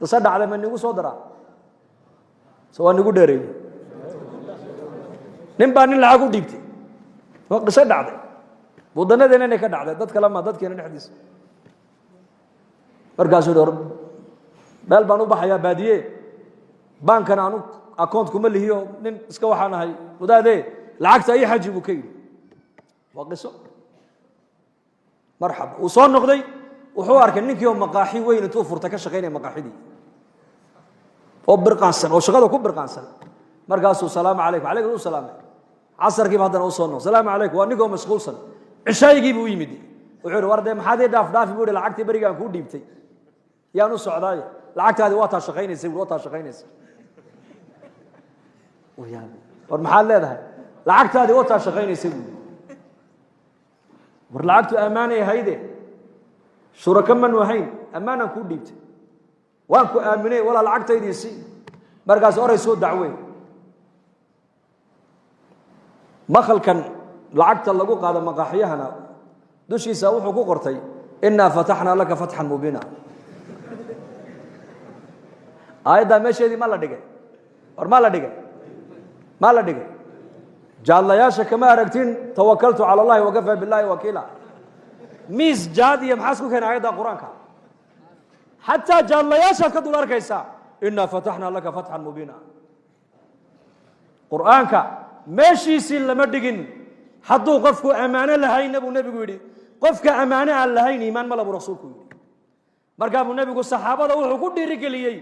تصدق على من نيجو صدرا سواء نيجو داري نبان العقود ديبتي وقت تصدق على ودنا دينا نكد على ضد كلام ما ضد كنا نحدث برجع دور بل بانو بحياة بادية بان كان عنو أكونت كمل هي نن اسكوا حنا هاي وده ده العكس أي حاجة بكيل وقصة مرحبا وصار نقضي وحوار كنك يوم مقاحي وين توفر تكشخين مقاحي دي وبرقانسن وشغله كبرقانسن مرقاسو السلام عليكم عليكم السلام عصر كيف هذا وصلنا السلام عليكم وانكم مشغولسن عشاء يجيبوا يمدي وعير ورده ما حد داف يقول العقد بريقان كو ديبتي يا نص عدايه العقد هذه واتا شقينيس واتا شقينيس ويا والمحل هذا العقد هذه واتا شقينيس والعقد امانه هيده شركاء من وهين امانه كو ديبتي وانكو امني ولا العقد هيديسي مرقاس اوري سو دعوه مخل كان لعقت لغو قاده مقاحيهنا دوشيسا wuxuu ku qortay inna fatahna laka fathan mubina ayda meeshadii ma la dhigay war ma la dhigay jaalayaasha kama aragtin tawakkaltu ala allah wa kafa billahi wakila mis jaadiya maxaa isku keenay ayda quraanka hatta jaalayaasha ka dul arkaysa inna fatahna laka fathan mubina quraanka meeshiisi lama dhigin hadduu qofku amaano lahayn nabigu yiri qofka amaano aan lahayn iimaan ma labo rasuulku yiri markaa nabigu saxaabada wuxuu ku dhiirigeliyay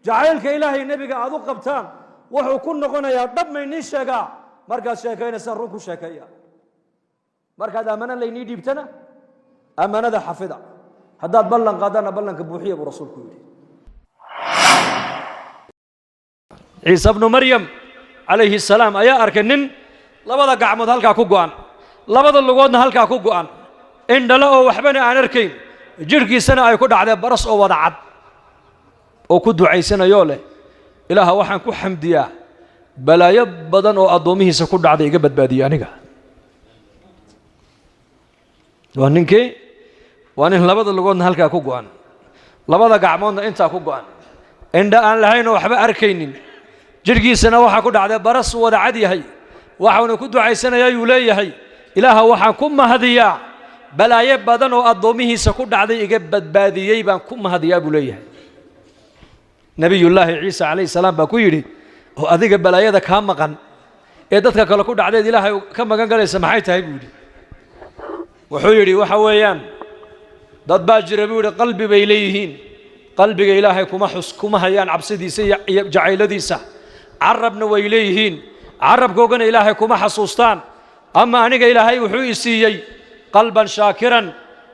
jacaylka ilaahay nabiga aad u qabtaan wuxuu ku noqonayaa dhabmayni sheega markaa sheekaynaysa run ku sheekaya markaa amaano leeyni dhiibtana amaanada xafida haddaad ballan qaadana ballanka buuxiya buu rasuulku yiri ciisa ibn maryam عليه السلام أيا أركنن لبضة قعمود هالكا كوجان لبضة اللقودنا هالكا كوجان إن لا أو وحبنا عن أركين جركي سنة يكون على برص أو وضعت أو كدو عيسنا يوله إله وحن كو حمديا بلا يبضن أو أضمه سكود على إجابة بادية نجا وهنكي وأن لبضة اللقودنا هالكا كوجان لبضة قعمودنا أنت كوجان إن ده أن لهين وحب أركينين jirkiisana waxa ku dhacday baras wada cad yahay waxaanu ku ducaysanaya uu leeyahay ilaaha waxaan ku mahadiyaa balaaye badan oo adoomihiisa ku dhacday iga badbaadiyay baan ku mahadiyaa buu leeyahay nabiyullaahi ciisa alayhi salaam baa ku yiri oo adiga balaayada ka maqan ee dadka kale ku dhacday ilaahay ka magan galaysa maxay tahay buu yiri wuxuu yiri waxa weeyaan dad baa jira buu yiri qalbi bay leeyihiin qalbiga ilaahay kuma hayaan cabsidiisa iyo jacayladiisa عربنا ويليهين عرب كوغنا إلهي كما حسوستان أما أنيق إلهي وحو إسيي قلبا شاكرا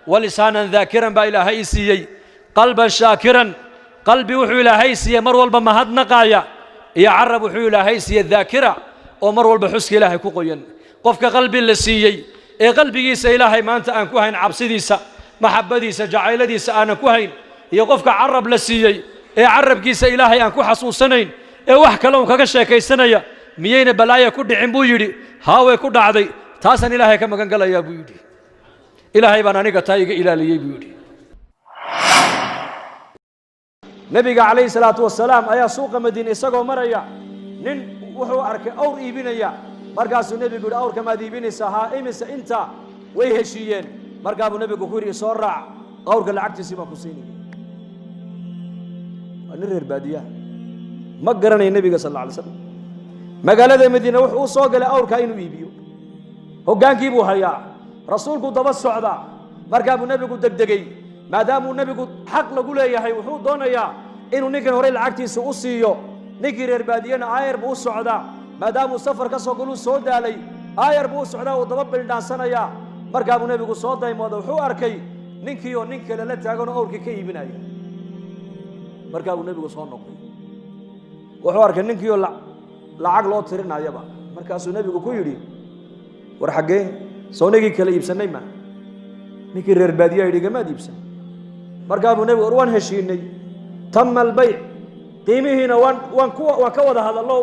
ولسانا ذاكرا با إلهي إسيي قلبا شاكرا قلبي وحو إلهي إسيي مرول بمهد نقايا يا عرب وحو إلهي إسيي الذاكرة ومرول بحسك إلهي كوغيا قفك قلبي اللي سيي إيه قلبي إيسا إلهي ما أنت أنكوهين عبسديسا محبديسا جعيلديسا أنكوهين إيه قفك عرب لسيي إيه عرب كيسا إلهي أنكو حسوسنين ee wax kale uu kaga sheekaysanaya miyayna balaaya ku dhicin buu yiri haaway ku dhacday taasan ilaahay ka magan galaya buu yiri ilaahay baan aniga taayiga ilaaliyay buu yiri nabiga kaleey salaatu wasalaam ayaa suuqa madiina isagoo maraya nin wuxuu arkay awr iibinaya markaasuu nabigu yiri awrka ma iibinaysaa ha imisa inta way heshiiyeen markaa buu nabigu ku yiri soo raac awrka lacagtiisa ma ku siinay ana reer baadiya ما قرني النبي صلى الله عليه وسلم ما قال هذا مدينة وحو صوق لأور كاينو يبيو هو كان كيبو هيا رسولك دبا السعداء مركب النبي قد دقدقي ما دام النبي قد حق لقول يا هي وحو دونا يا إنه نيجي هوري العكتي سوسيو نيجي ربادينا عاير بو السعداء ما دام السفر كسو قولوا سود علي عاير بو السعداء وضرب الدانسنا يا مركب النبي قد صوت دايما وحو أركي نينكيو نينكي لا تاغون أور كي بنايا مركب النبي قد صوت نقي wuxuu arkay ninkii oo lacag loo tirinayaba markaasuu nabigu ku yiri war xagee soonigii kala iibsanay ma ninkii reer baadiya yiri gama iibsan markaa buu nabigu waan heshiinay tamma albay qiimihiina waan ka wada hadalno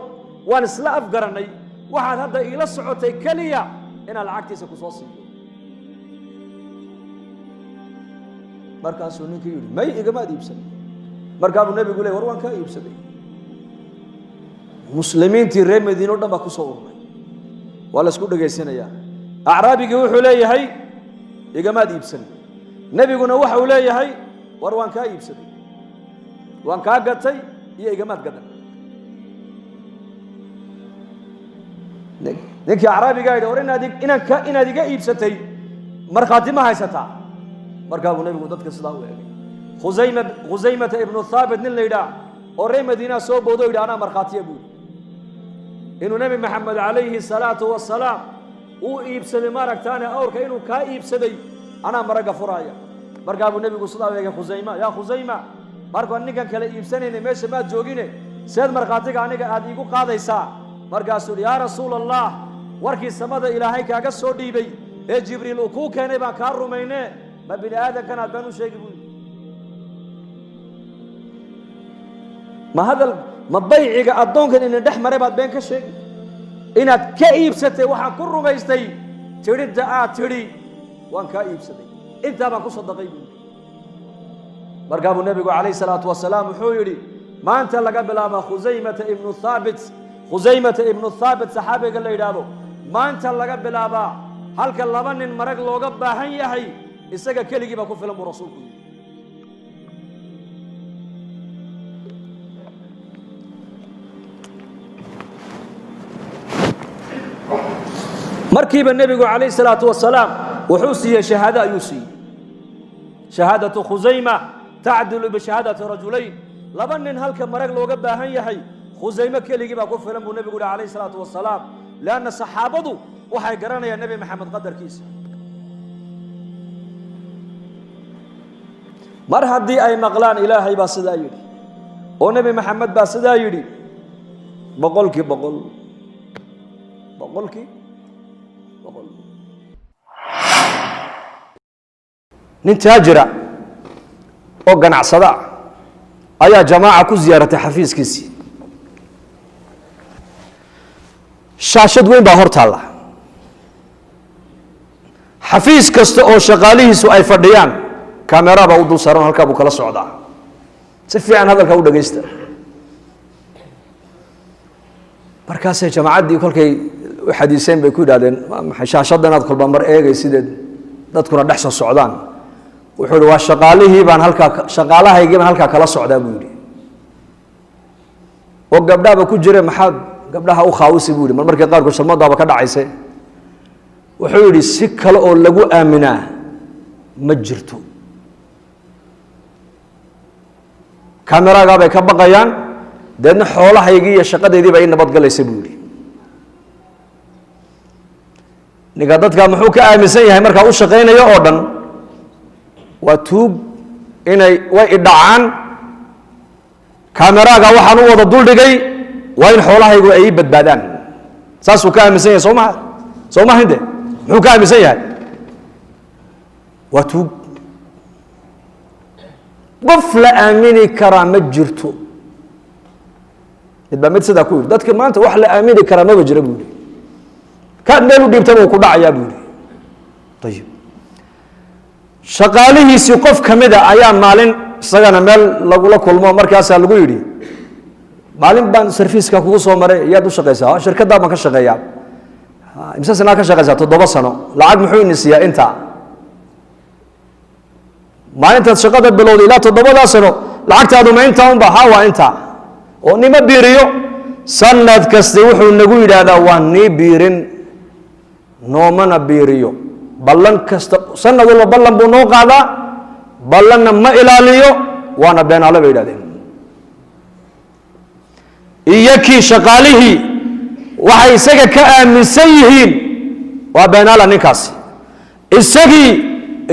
waan isla afgaranay waxaad hadda ila socotay kaliya inaan lacagtiisa ku soo siiyo markaasuu ninkii yiri may igama iibsan markaa buu nebigu leey war waan kaa iibsaday muslimiintii reer madiino dhan baa ku soo urmay waa la isku dhageysanayaa acraabigii wuxuu leeyahay igamaad iibsan nebiguna waxa uu leeyahay war waan kaa iibsaday waan kaa gatay iyo igamaad gadan ninkii acraabiga yidhi war inaad iga iibsatay markhaati ma haysataa markaa buu nebigu dadka sidaa u eegay khusaymata ibnu thaabit nin la yidhaah oo reer madiinaa soo boodo yidhi anaa markhaatiya buu inuu nebi maxamed calayhi salaatu wasalaam uu iibsaday maaragtaane awrka inuu kaa iibsaday anaa maragga furaaya markaa buu nebigu sidaa u eegay khusayma yaa khusayma markaan ninkan kale iibsanayna meesha maad joogine seed markhaatiga aniga aad iigu qaadaysaa markaasuu yidhi yaa rasuula allah warkii samada ilaahay kaaga soo dhiibay ee jibriil uu kuu keenay baan kaa rumayne ma bini aadamkan aad baan u sheegi buu ma bayciga addoonkan ina dhex maray baad been ka sheegi inaad ka iibsatay waxaan ku rumaystay tidhidda aad tidhi waan kaa iibsaday intaa baan ku sadaqay buu markaa buu nebigu calayhi salaatu wasalaam wuxuu yidhi maanta laga bilaaba khusaymata ibnu thaabit saxaabiga la yidhaahdo maanta laga bilaabaa halka laba nin marag looga baahan yahay isaga keligii baa ku filan buu rasuulku yidhi markiiba nebigu calayhi salaatu wasalaam wuxuu siiyey shahaado ayuu siiyey shahaadatu khusayma tacdilu bishahaadati rajulayn laba nin halka marag looga baahan yahay khusayme keligii baa ku filan buu nebigu yihi calayhi salaatu wasalaam lianna saxaabadu waxay garanayaan nebi maxamed qadarkiisa mar haddii ay maqlaan ilaahay baa sidaa yidhi oo nebi maxamed baa sidaa yidhi boqolkii boqol nin taajira oo ganacsada ayaa jamaaca ku ziyaaratay xafiiskiisii shaashad weyn baa hor taalla xafiis kasta oo shaqaalihiisu ay fadhiyaan kaamera baa u dul saaran halkaa buu kala socdaa si fiican hadalka u dhagaysta markaasay jamaacaddii kolkay u xadiiseen bay ku yidhahdeen shaashadda inaad kolba mar eegay sideed dadkuna dhex soo socdaan wuxuu yidhi waa shaqaalahaygii baan halkaa kala socdaa buu yidhi oo gabdhaaba ku jire maxaad gabdhaha u khaawisi buu yidhi mar markii qaarkood shalmadaaba ka dhacayse wuxuu yidhi si kale oo lagu aaminaa ma jirto kameraagaa bay ka baqayaan deedna xoolahaygii iyo shaqadeydii baa ii nabadgalaysa buu yidhi ninka dadkaa muxuu ka aaminsan yahay markaa u shaqaynayo oo dhan waa tuug way idhacaan kameraaga waxaan u wada duldhigay waa in xoolahaygu ay ii badbaadaan saasuu ka aaminsan yahay soo maha inte muxuu ka aaminsan yahay waa tuug qof la aamini karaa ma jirto mid baa mid sidaa ku yidhi dadka maanta wax la aamini karaa maba jira buu yidhi kaad meel u dhiibtaba uu ku dhacayaa buu yidhi ayib shaqaalihiisii qof ka mida ayaa maalin isagana meel lagula kulmo markaasaa lagu yidhi maalin baan sarfiiska kugu soo maray yaad u shaqaysaa shirkaddaa baan ka shaqeeyaa imse sanaa ka shaqaysaa 7 sano lacag muxuu ini siiyaa intaa maalintaad shaqada bilowday ilaa 7 sano lacagtaadu ma intaa unba ha waa intaa oo nima biiriyo sanad kasta wuxuu nagu yidhaahdaa waan nii biirin noomana biiriyo ballan kasta sanad walba ballan buu noo qaadaa ballanna ma ilaaliyo waana beenaale bay yidhahdeen iyo kii shaqaalihii waxay isaga ka aaminsan yihiin waa beenaala ninkaasi isagii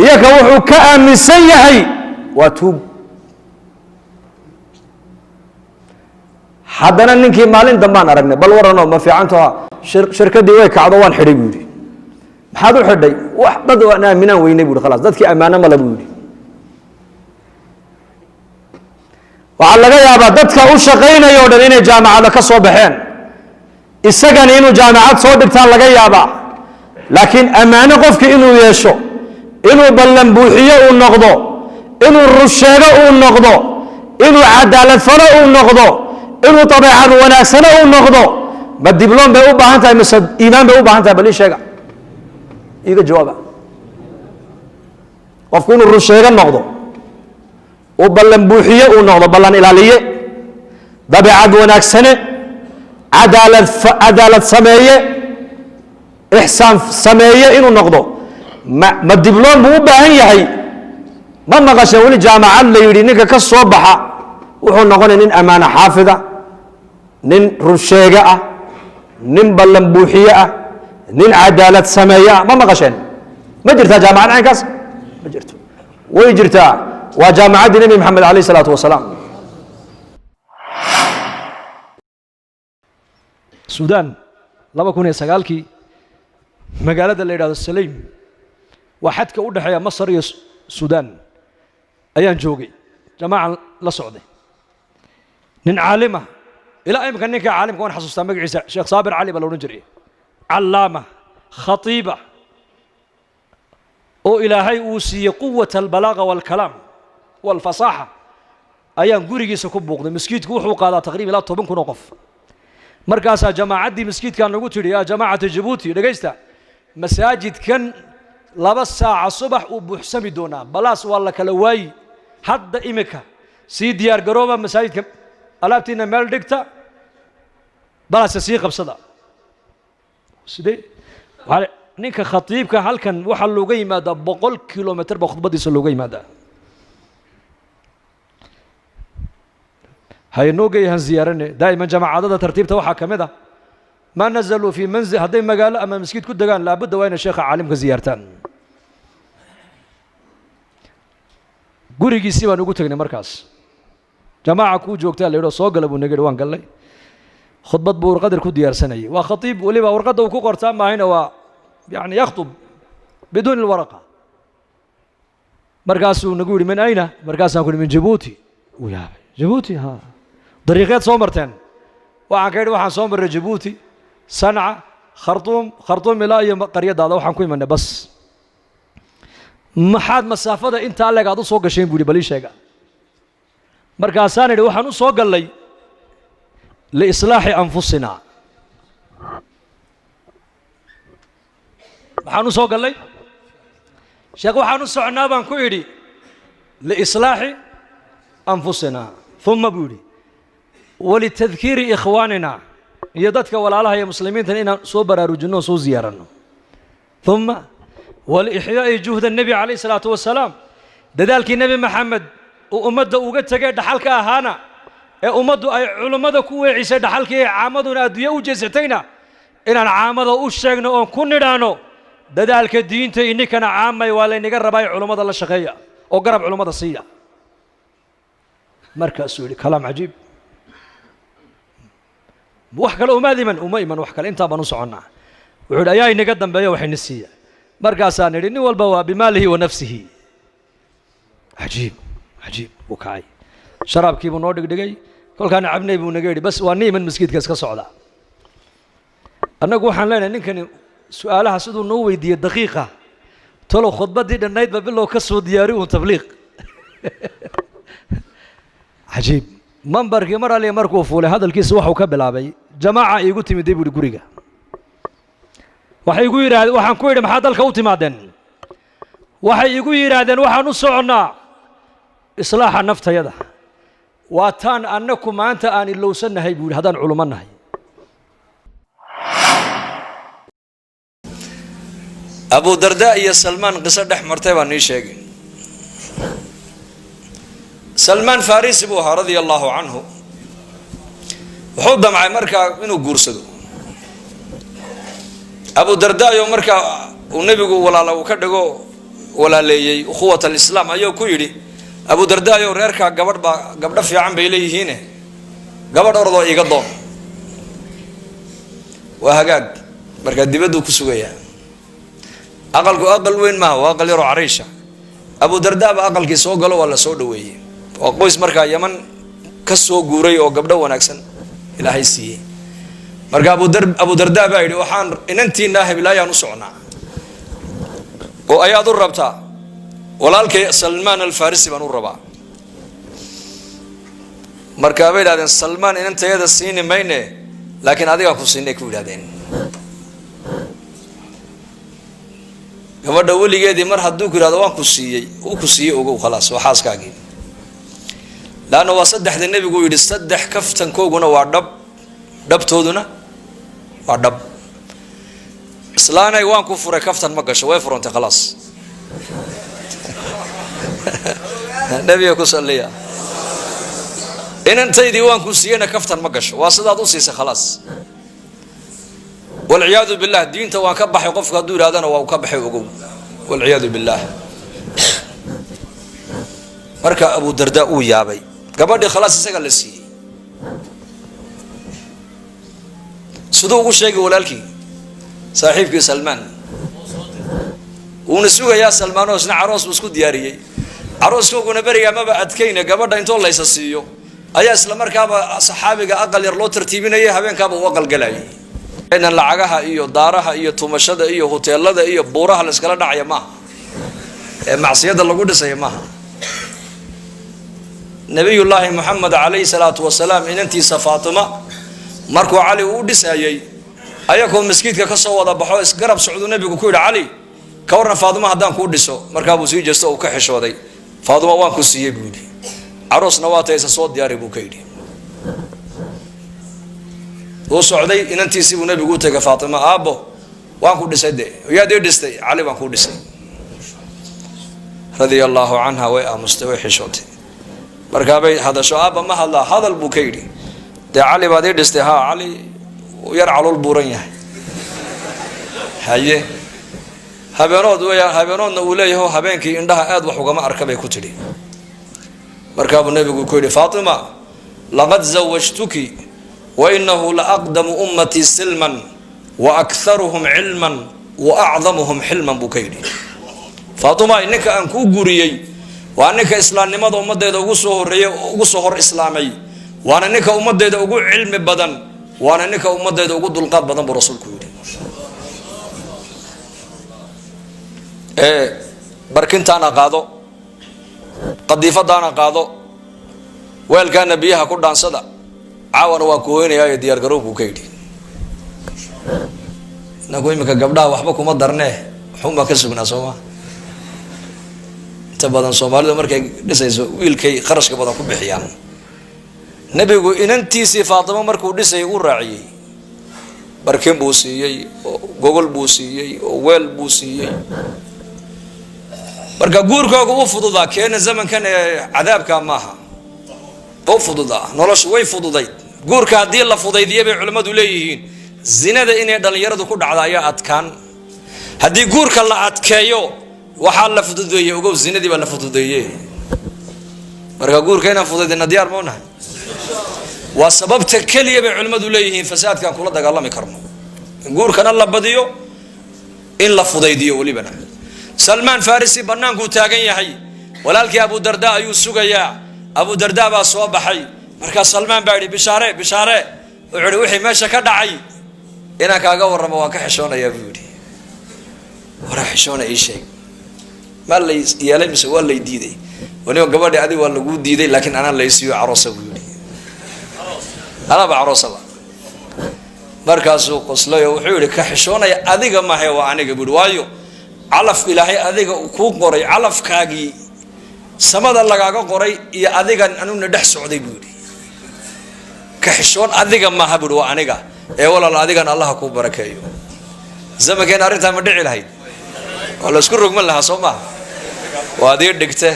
iyaga wuxuu ka aaminsan yahay waa tuug haddana ninkii maalin dambaan aragnay bal warano ma fiicantoha shirkaddii way kacdo waan xidhay buu yidhi maxaad u xidhay wax dad aan aaminaan weynay buu yidhi khalaas dadkii ammaano male buu yidhi waxaa laga yaabaa dadka u shaqaynaya o dhan inay jaamacada ka soo baxeen isagani inuu jaamacad soo dhigtaan laga yaabaa laakiin ammaano qofki inuu yeesho inuu ballan buuxiyo uu noqdo inuu rusheego uu noqdo إنه عدالة فلا النقض إنه طبيعة وناسنا النقض ما الدبلوم بيوبا هانتا مسد إيمان بيوبا هانتا بلي شيء إذا جوابه وفكون الرشيغ النقض وبلن بوحية النقض بلن إلالية طبيعة وناسنا عدالة سماية إحسان سماية إنه النقض ما الدبلوم بيوبا هي ما نقشوا ولي جامعة اللي يرينك كالصباحة وحنا نقول نين أمانة حافظة نين رشيقة نين بلنبوحية نين عدالة سماية ما نقشين ما جرتها جامعة عكاس ما جرت ويجرتها وجامعة النبي محمد عليه الصلاة والسلام. السودان لما كنا سجالكي مقالة اللي راد السليم واحد كأوده حيا مصر السودان أيان جوجي جماعة لا سعودي نن عالمة إلى أي مكان نك عالم كون حسوس تامك عيسى شيخ صابر علي بلو نجري علامة خطيبة أو إلهي أوصي قوة البلاغة والكلام والفصاحة أيان جوري سكوب بوقد مسكيت كوحو قال تقريبا لا طبن كنوقف مركز جماعة دي مسكيت كان نقول يا جماعة جيبوتي لقيستا مساجد كان لبس ساعة الصبح وبحسمي دونا بلاس والله كلواي حد إمكا سي ديار قروبة مساجد كم ألابتنا مال دكتا بلاس سيقة بصدا سيدي نيك خطيب كهل كان وحل لوجي ماذا بقول كيلومتر بخطبة دي سلوجي ماذا هاي نوجي هنزيارني دائما جماعة عدد ترتيب توحى كمذا ما نزلوا في منزل هذين مقال أما مسجد كدقان لابد وين الشيخ عالم كزيارتان قريجي سيما نقول تغني مركز جماعة كو جوكتا اللي سوق قلبوا نقدر وان قال لي خطبة بور قدر كو ديار سنة وخطيب ولي بور قدر وكو قرطان ما هنا يعني يخطب بدون الورقة مركز نقول من أين مركز نقول من جيبوتي ويا جيبوتي ها طريقات صومرتين وعن كيد وحن صومر جيبوتي صنعاء خرطوم إلى أي قرية هذا وحن كوي منه بس ما حد مسافة أنت على قاعد سوق شيء بودي بلي شيء مركز ثاني وحن سوق لي لإصلاح أنفسنا وحن سوق لي شيخ وحن سعنا بنكويدي لإصلاح أنفسنا ثم بودي ولتذكير إخواننا يدتك ولا الله يا مسلمين تنين صبر رجنون صو زيارنا ثم ولإحياء جهد النبي عليه الصلاة والسلام ذلك النبي محمد وأمد وقد تجد حلك أهانا أمد أي علماء كوي عيسى حلك عامدنا أدوية وجزعتنا إن عامد وشجنا أن كن دانو ذلك الدين تإني كان عامي ولا نجرب أي علماء الله شقية أو قرب علماء الصيا مركز سوري كلام عجيب وحكى أميمن وحكى أنت بنص عنا وعود أياي نقدم بيا وحين السيا مركز نريني والبوا بماله ونفسه عجيب عجيب وكاي شراب كيف نودك دقي كل كان عبني بونجيري بس واني من مسجد كاس كصعدة أنا جوحنا لنا نكني سؤالها سدوا نوي دي الدقيقة طلوا خطبة دي النايت ببلو كسر دياري وتبليغ عجيب منبر كمرة لي مركوف ولا هذا الكيس وحو كبل عبي جماعة يقول تيم ديبو الجوريجا وحيقول يراد وحن كوير محاضر الكوت معدن وحيقول يراد وحن نصعنا إصلاح النفط يده واتان أنكم أنت أن لو سنة هي بيقول هذا العلماء نهي أبو درداء يا سلمان قصة دح مرتبة نيشيق سلمان فارس بوها رضي الله عنه وحوض مع مركا منو قرصدو أبو درداء يوم مركا ونبي ولا لو كدقو ولا لي أخوة الإسلام أيو كويري أبو درداء يوم ريركا قبل في عم بيلي هنا قبل أرضه يقضون وهجاج مركا دبدو كسوية أقل وين ما هو أقل يروح عريشة أبو درداء بأقل كيسو قالوا ولا سودوي وقويس مركا يمن كسو جوري أو قبل وناكسن إلى هاي سي مركا أبو درداء بعيد وحان إن أنتي ناهب لا ينصعنا وأياد الربطة ولالك سلمان الفارسي بنو الربا markaa bay yidhahdeen salmaan inantayada siini mayne laakiin adigaa ku siinay ku yidhahdeen gabadha weligeedii mar hadduu ku yidhahdo waan ku siiyey uu ku siiyey ogow khalaas waa xaaskaagii laanna waa saddexda nebigu yidhi saddex kaftankooguna waa dhab dhabtooduna waa dhab islaanay waan ku furay kaftan ma gasho way furantay khalaas nebiga ku salliya inantaydii waan ku siiyeyna kaftan ma gasho waa sidaad u siisay khalaas walciyaadu billah diinta waan ka baxay qofka hadduu yidhahdana waa uu ka baxay ogow walciyaadu billah marka abu darda uu yaabay gabadhii khalaas isaga la siiyey siduu ugu sheegay walaalkii saaxiibkii salmaan wuuna sugayaa salmaan oo isna caroos uu isku diyaariyey carooskooguna berigaa maba adkayna gabadha intoo laysa siiyo ayaa isla markaaba saxaabiga aqal yar loo tartiibinayay habeenkaaba uu aqalgalayay inan lacagaha iyo daaraha iyo tumashada iyo hoteelada iyo buuraha la iskala dhacaya maaha ee macsiyada lagu dhisaya maaha nabiyullaahi moxamed calayhi salaatu wasalaam inantiisa faatima markuu cali uu dhisayay ayagoo masjidka ka soo wada baxo isgarab socduu nabigu ku yidhi cali ka warran faatima haddaan kuu dhiso markaabuu sii jeesto uu ka xishooday faatima waan ku siiyey buu yidhi caroosna waa taysa soo diyaari buu ka yidhi uu socday inantiisii buu nabigu u tegay faatima aabbo waan ku dhisay de yaad ii dhistay cali baan kuu dhisay radia allaahu canha way aamustay way xishootay markaabay hadasho aabba ma hadlaa hadal buu ka yidhi dee cali baad ii dhistay haa cali yar calool buuran yahay haye habeenoodna uu leeyahay habeenkii indhaha aad wax ugama arka bay ku tidhi markaabuu nabigu ku yidhi faatima laqad zawajtuki wainahu laaqdamu ummatii silman waakharuhum cilman waacdamuhum xilman buu ka yidhi faatima ninka aan kuu guriyey waa ninka islaamnimada ummaddeeda ugu soo horeeyey ugu soo hor islaamay waana ninka ummaddeeda ugu cilmi badan waana ninka ummaddeeda ugu dulqaad badan buu rasuulku yidhi barkintaana qaado qadiifadaana qaado weelkaana biyaha ku dhaansada caawana waan ku hoynayaa diyaar garoob buu ka yidhi inagu iminka gabdhaha waxba kuma darnee waxunbaa ka sugnaa sooma inta badan soomaalidu markay dhisayso wiilkay kharashka badan ku bixiyaan nebigu inantiisii faatimo markuu dhisayay u raaciyey barkin buu siiyey oo gogol buu siiyey oo weel buu siiyey marka guurkooga u fududaa keena zamankan ee cadaabka maaha u fududaa noloshu way fududayd guurka haddii la fudaydiya bay culimmadu leeyihiin zinada inay dhallinyaradu ku dhacda ayaa adkaan haddii guurka la adkeeyo waxaa la fududeeyey ogow zinadii baa la fududeeye marka guurka inaan fudaydina diyaar ma unahay waa sababta keliya bay culimmadu leeyihiin fasaadkaan kula dagaalami karno guurkana la badiyo in la fudaydiyo welibana salmaan farisi bannaankuu taagan yahay walaalkii abu darda ayuu sugayaa abu darda baa soo baxay markaa salmaan baa yidhi bishaare bishaare wuxuu yidhi wixii meesha ka dhacay inaan kaaga warramo waan ka xishoonayaa buu yidhi waraa xishoona ii sheeg maa lay yeelay mise waa lay diiday waniba gabadhi adig waa laguu diiday laakiin anaan laysiiyo caroosa buu yidhi anaaba caroosaba markaasuu qoslay oo wuxuu yidhi ka xishoonaya adiga mahe waa aniga buu yidhi waayo calaf ilaahay adiga kuu qoray calafkaagii samada lagaaga qoray iyo adigan anuna dhex socday buu yidhi ka xishoon adiga maaha buu yidhi waa aniga ee walaal adigan allaha kuu barakeeyo zamankeena arrintaa ma dhici lahayd waa la isku rogman lahaa soo maaha waa adii dhigte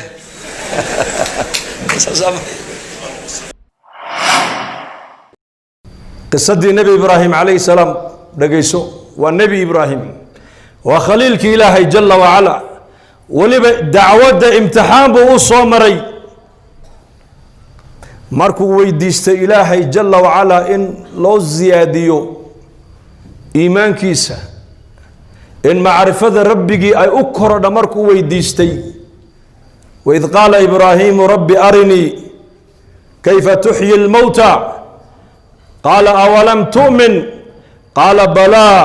qisadii nebi ibraahim calayhi salaam dhegayso waa nebi ibraahim waa khaliilkii ilaahay jala wacala weliba dacwadda imtixaan buu u soo maray markuu weydiistay ilaahay jala wacala in loo siyaadiyo iimaankiisa in macrifada rabbigii ay u korodha markuu weydiistay waid qaala ibraahiimu rabbi arinii kayfa tuxyi lmowta qaala awalam tu'min qaala balaa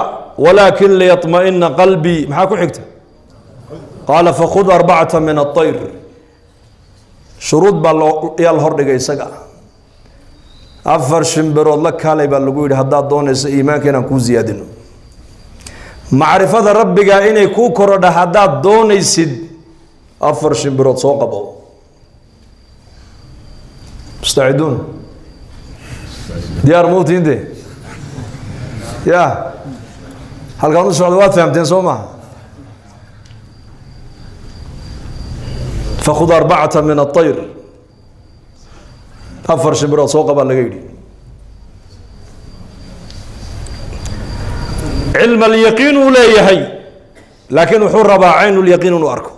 walakin liyaطma'ina qalbii maxaa ku xigta qaala fakhud arbacata min aلطayr shuruud baa yaa la hordhigay isaga afar shimbirood la kaalay baa lagu yidhi haddaad doonayso iimaanka inaan kuu siyaadino macrifada rabbiga inay kuu korodha haddaad doonaysid afar shimbirood soo qabo mustaciduun diyaar mawtiin de ya halkaan u socda waad fahamteen soo maha fakhud arbacata min aطayr afar shimbirood soo qabaa laga yidhi cilm alyaqiin uu leeyahay laakiin wuxuu rabaa cayn lyaqiin inuu arko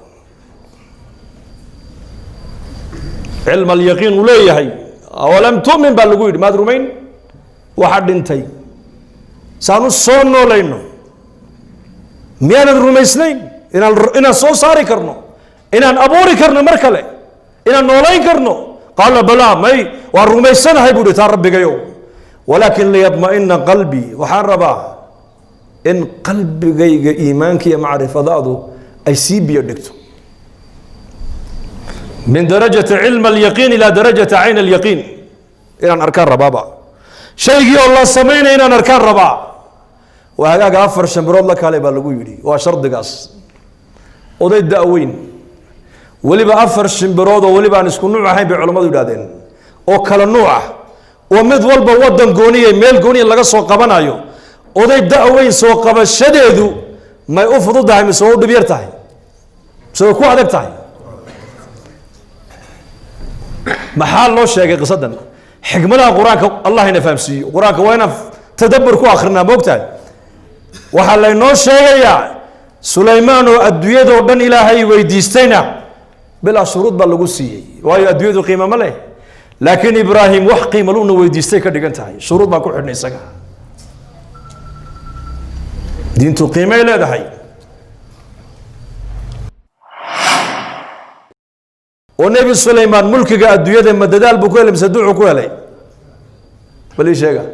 cilm alyaqiin uu leeyahay awalam tu'min baa lagu yidhi maad rumayn waxa dhintay saanu soo noolayno miyaanan rumaysnayn inaan soo saari karno inaan abuuri karno mar kale inaan noolayn karno qaala balaa may waan rumaysanahay buu hi taa rabbigayow walaakin liyadma'ina qalbii waxaan rabaa in qalbigayga iimaanka iyo macrifadaadu ay sii biyo dhigto min darajati cilm alyaqiin ilaa darajati cayn alyaqiin inaan arkaan rabaaba shaygii oo la samaynaya inaan arkaan rabaa waa hagaaga afar shimbirood la kaalay baa lagu yidhi waa shardigaas oday da-weyn weliba afar shimbirood oo weliba aan isku nuuc ahayn bay culammadu yidhahdeen oo kala nuuc ah oo mid walba waddan gooniya meel gooniya laga soo qabanayo oday da-weyn soo qabashadeedu may u fududahay mise waa u dhib yar tahay mise way ku adag tahay maxaa loo sheegay qisadan xikmadaha qur-aanka allah ina fahamsiiyo qur-aanka waa inaan tadabbur ku akrinaa moogtahay waxaa laynoo sheegayaa sulaymaan oo adduunyadoo dhan ilaahay weydiistayna bilaa shuruud baa lagu siiyey waayo adduunyadu qiimo ma leh laakiin ibraahim wax qiimo luna weydiistay ka dhigan tahay shuruud baan ku xidhnay isaga diintu qiimay leedahay oo nebi sulaymaan mulkiga adduunyada ma dadaal buu ku helay mise duuxuu ku helay bal ii sheega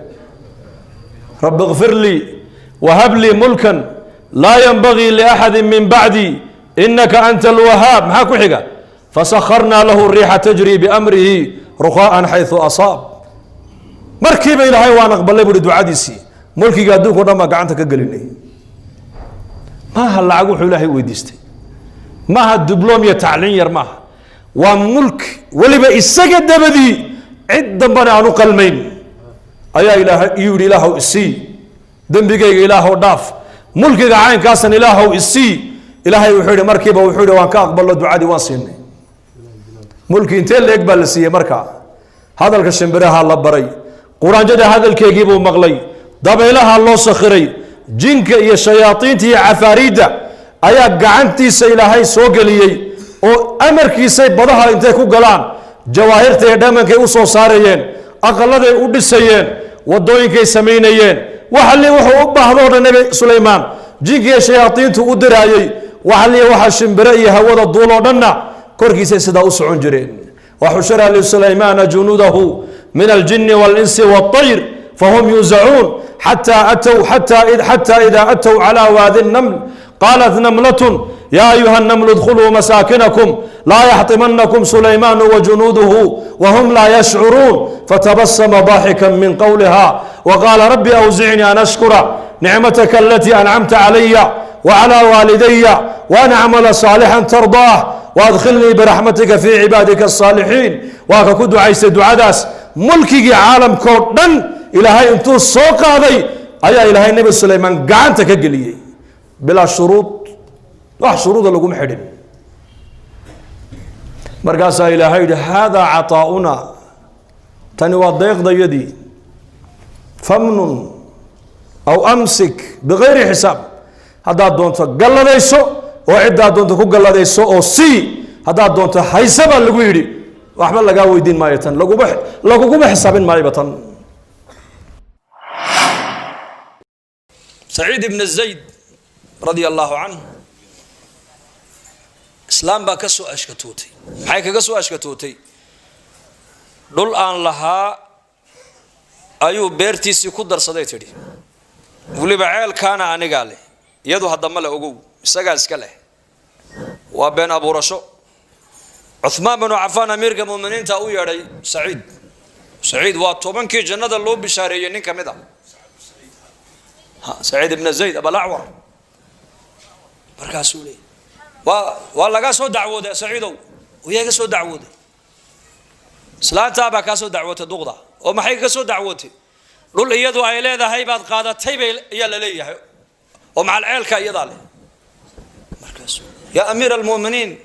rabbi ikfir lii wahab lii mulkan laa yanbagii liaxadi min bacdi inaka anta alwahaab maxaa ku xiga fasakharnaa lahu riixa tajri biamrihi ruqaa'an xayثu asaab markiiba ilaahay waan aqbalay buuhi ducadiisii mulkiga adduunka o dhan baan gacanta ka gelinay maaha lacag wuxuu ilaahay weydiistay maaha dibloom iyo tacliin yar maaha waa mulki weliba isaga dabadii cid dambana aan u qalmayn ayaa ilaahay iyuu yidhi ilaahow isii dembigayga ilaahow dhaaf mulkiga caynkaasan ilaahow isii ilaahay wuxuu yidhi markiiba wuxuu yidhi waan ka aqballo ducadii waan siinay mulki intee leeg baa la siiyey markaa hadalka shimbiraha la baray quraanjada hadalkeegii buu maqlay dabaylaha loo sakhiray jinka iyo shayaadiinta iyo cafaariidda ayaa gacantiisa ilaahay soo geliyey oo amarkiisay badaha intay ku galaan jawaahirta iyo dhamankay u soo saarayeen aqaladay u dhisayeen wadooyinkay samaynayeen waxali wuxuu u baahdoo dhan nebi sulaymaan jinka iyo shayaadiintu u diraayey waxali waxa shimbire iyo hawada duuloo dhanna korkiisay sidaa u socon jireen waxushira lisulaymaana junuudahu min aljini waalinsi waاطayr fahum yuuzacuun xata ida atow calى waadi الnml qaalat namlaة ya ayuha الnml اdkhuluu masaakinakum laa yaxطimanakum sulaymaan wajunuuduhu whm laa yashcuruun fatabasma ضaaxika min qowliha waqaala rabi awzicnii an ashkura nicmataka alatii ancamta calaya wclى waalidaya waan acmala صaalixا tardaah waadkhilnii biraxmatika fii cibaadika الصaalixiin waa ka ku ducaystay ducadaas mulkigii caalamkao dhan ilaahay intuu soo qaaday ayaa ilaahay nebi sulaymaan gacanta ka geliyey bilaa shuruud wax shuruuda laguma xidhin markaasaa ilaahay yidhi haadaa caطaa'una tani waa deeqdayadii famnun aw amsik bigayri xisaab haddaad doonto galladayso oo ciddaad doonto ku galladayso oo sii haddaad doonto hayse baa lagu yidhi waxba lagaa weydiin maayo tan laguguma xisaabin maayoba tan saciid ibn zayd radia allahu canhu islaam baa ka soo ashkatootay maxay kaga soo ashkatootay dhul aan lahaa ayuu beertiisii ku darsaday tidhi weliba ceelkaana anigaa leh iyadu haddama le ogow isagaa iska leh waa been abuurasho cuhmaan binu cafaan amiirka muminiinta u yeedhay saciid سعيد وطبعا كي جنة اللو بشاري نين كمدا سعيد بن زيد أبا الأعور بركاسولي والله قاسو دعوة سعيدو ويا قاسو دعوة سلانتا بكاسو دعوة دغدا وما حي قاسو دعوتي رول يدو عيلة هاي بعد قادة تيب يلا ليه ومع العيل كيضالي يا أمير المؤمنين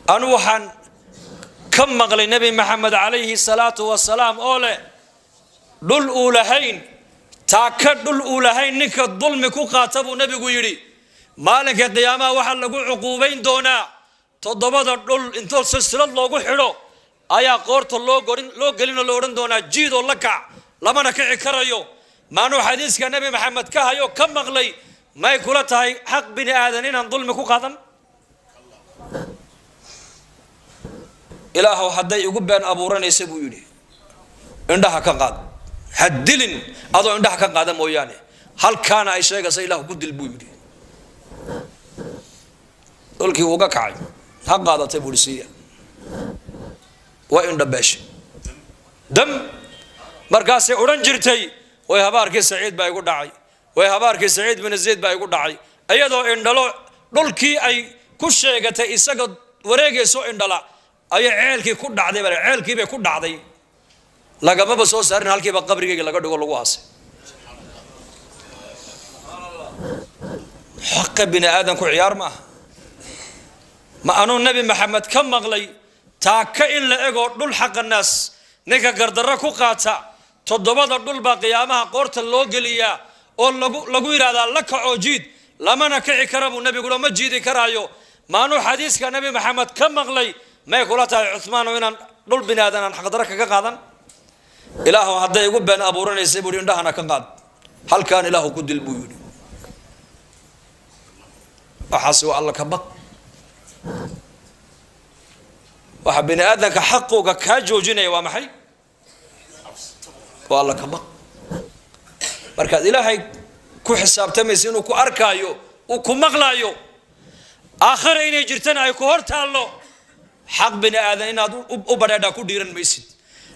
أنوحا كم مغلي نبي محمد عليه الصلاة والسلام أولى دول أولهين تاكد دول أولهين نك الظلم كو قاتبوا نبي قيري مالك القيامة وحل لقو عقوبين دونا تضبط دول انتو سلسلة لوقو حلو آيا قورت لو قلنا لورن دونا جيدو لكع لما نكعي كريو ما نو حديث كان نبي محمد كهيو كم مغلي ما يقول تاي حق بني آدمين عن ظلم كو قاتم إلهو حدا يقول بين أبو رن يسبو يدي عندها كقاد حدلن أضو عندها كقاد مويانه هل كان أي شيء قصي إله قد البيودي تلقي وقع كعي هقادة تبوليسية وين دبش دم مركاسي أورنجرتي ويهبارك سعيد بايقول داعي ويهبارك سعيد بن زيد بايقول داعي أيضا إندلو تلقي أي كل شيء قتي إسقط وريجي سو إندلا أي عيلك كل دعدي بره عيلك بكل دعدي لقى ما بسوا سرنا هالك بقبرك لقى دقول لقواس حق بني آدم كعيار ما أنو النبي محمد كم مغلي تاك إلا إجور دول حق الناس نيكا قردرة كوقاتا تضبط دول بقيامها قرت اللوجلية أو لقوي هذا لك عجيد لما نكعي كربو النبي يقول ما جيدي كرايو ما أنو حديث كان النبي محمد كم مغلي ما يقول عثمان وين دول بني آدم حقدرك كقادا إله هذا يقول بين أبو رن يسيبون ده أنا كقاد هل كان إله كد البيود أحسوا الله كبق وحبنا آدم كحقه كحاجه جنيه ومحي والله كبق مركز إلهي كو حساب تمسين وكو أركايو وكو مغلايو آخر إني جرتنا يكو هرتالو حق بني آدم إن أبدا كو ديرن ميسيد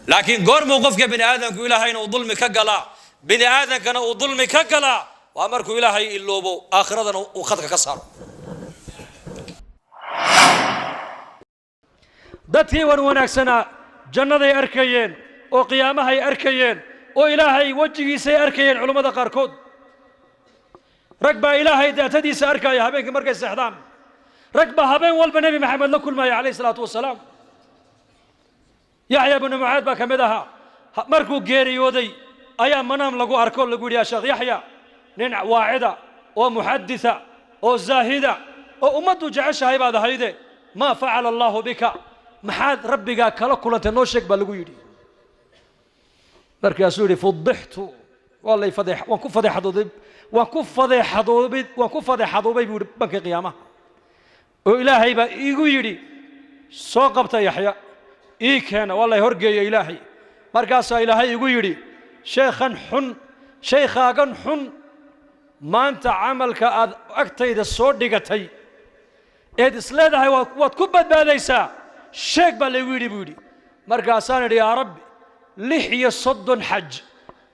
لكن قور موقفك بني آدم كو إلهي وظلم كقلا بني آدم كان وظلم كقلا وأمركو إلهي اللوبو آخرنا وخدك كسر dadkii wanaagsanaa jannaday arkayeen oo qiyaamahay arkayeen oo ilaahay wajigiisa arkayeen culimada qaar kood rag baa ilaahay daatadiisa arkaya habeenkii markay seexdaan rag baa habeen walba nabi maxamed la kulmaya calayhi salaatu wasalaam yaxya ibn mucaad baa kamid ahaa markuu geeriyooday ayaa manaam lagu arko lagu yidhi yaa sheekh yaxya nin waacida oo muxaditha oo zaahida oo ummaddu jeceshahay baad ahayde maa facala allahu bika محاد ربي قال كلا كلا تنوشك بلقوا يدي بركي أسوري فضحت والله يفضح وكف فضح حضوبي وكف فضح حضوبي وكف فضح حضوبي بنك قيامة وإلهي بقى يدي سوقبت يحيى إيك هنا والله يهرج يا إلهي بركي أسا إلهي يدي شيخا حن شيخا حن ما أنت عملك أكتيد الصوت دقتي إد سلاد هاي وتكبت بهذا شيك بالويدي بودي مركاسان يا رب لحية صد حج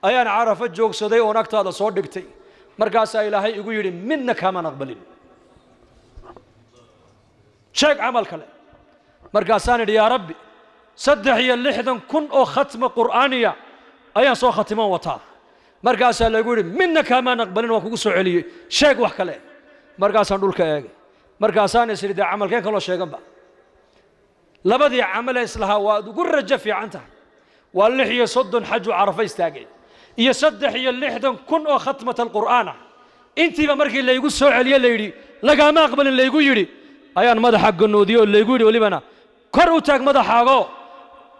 أيان عرف الجوك صدي ونكت هذا صدقتي مركاسا إلهي يقول منك ما نقبلين شيك عمل كله مركاسان يا رب صدح يا اللحظة كن أو ختم قرآنية أيان صو ختم وطا مركاسا يقول منك ما نقبلين وكوسو علي شيك وحكله مركاسان دول كأي مركاسان يصير عمل كين كله شيك بقى لبدي عمل إصلاها وقر رجفي عنها واللحية صد حج عرفة يستاجي يصدح هي اللحدة كن أو ختمة القرآن أنت بمركي اللي يقول سوء عليه اللي يري لقى ما أقبل اللي يقول يري أيان ماذا حق النوديو اللي يقول ولي بنا كروتك ماذا حقه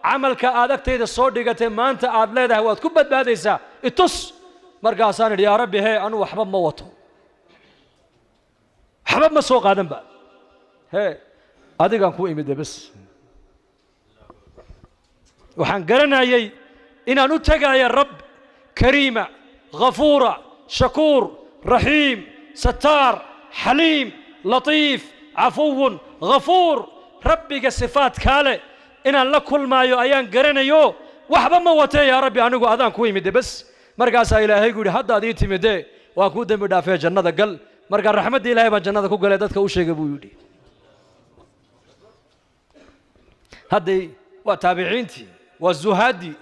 عمل كأدك تيد الصوت دقته ما أنت عدله ده هو تكبت بهذا الساعة التص مركا ساند يا ربي هي أنا وحبب موته حبب مسوق هذا بقى هي هذا كان كوي مدة بس وحن قرنا يي إن نتجا يا رب كريمة غفورة شكور رحيم ستار حليم لطيف عفو غفور ربك الصفات كاله إن لكل ما يو أيان قرنا يو waxba ma watee yaa rabbi anigu adaan ku imide bas markaasaa ilaahay gu yidhi haddaad ii timidee waan kuu dembi dhaafee jannada gal markaa raxmaddii ilaahay baan jannada ku galay dadka u sheegay buu yidhi hadday waa taabiciintii waa zuhaadii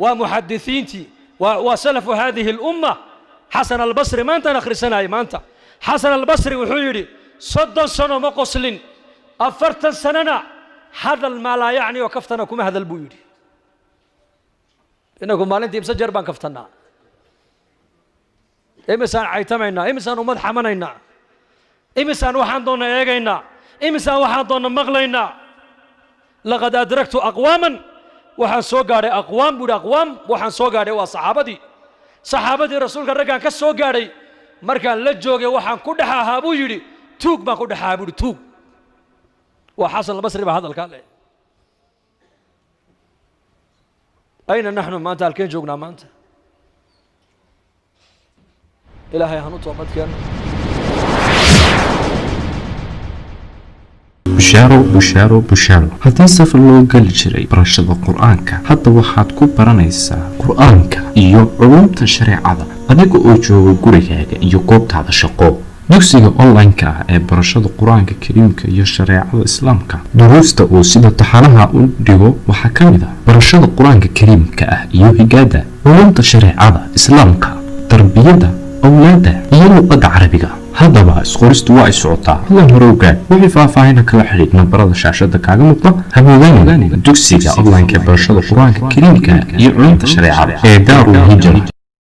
waa muxadisiintii waa salafu haadihi alumma xasan albasri maantaan akhrisanayay maanta xasan albasri wuxuu yidhi 30 sano ma qoslin 40 sanana hadal maa laa yacni oo kaftana kuma hadal buu yidhi inagu maalintii imse jeer baan kaftannaa imisaan caytamaynaa imisaan ummad xamanaynaa imisaan waxaan doonna eegaynaa imisaan waxaan doonna maqlaynaa laqad adraktu aqwaaman waxaan soo gaadhay aqwaam buu yidhi aqwaam waxaan soo gaadhay waa saxaabadii rasuulka raggaan ka soo gaadhay markaan la joogay waxaan ku dhex ahaa buu yidhi tuug baan ku dhex ahaa buu yidhi tuug waa xasan albasri baa hadalkaa leh ayna naxnu maanta halkeen joognaa maanta ilaahay hanu toobadkeeno bushaaro haddii safar loo geli jiray barashada qur-aanka hadda waxaad ku baranaysaa qur-aanka iyo culumta shareecada adiga oo jooga gurigaaga iyo goobtaada shaqo dugsiga online-ka ah ee barashada qur-aanka kariimka iyo shareecada islaamka duruusta uu sida taxanaha u dhigo waxaa ka mid ah barashada qur-aanka kariimka ah iyo higaada culumta shareecada islaamka tarbiyada awlaada iyo luqadda carabiga haddaba isqoristu waa ay socotaa hadlan hore ogaad wixii faahfaahina kala xidhiidh nambarada shaashada kaaga muuqda haboogaanida dugsiga online-ka ee barashada qur-aanka kariimka iyo culumta shareecada ee daarul hijra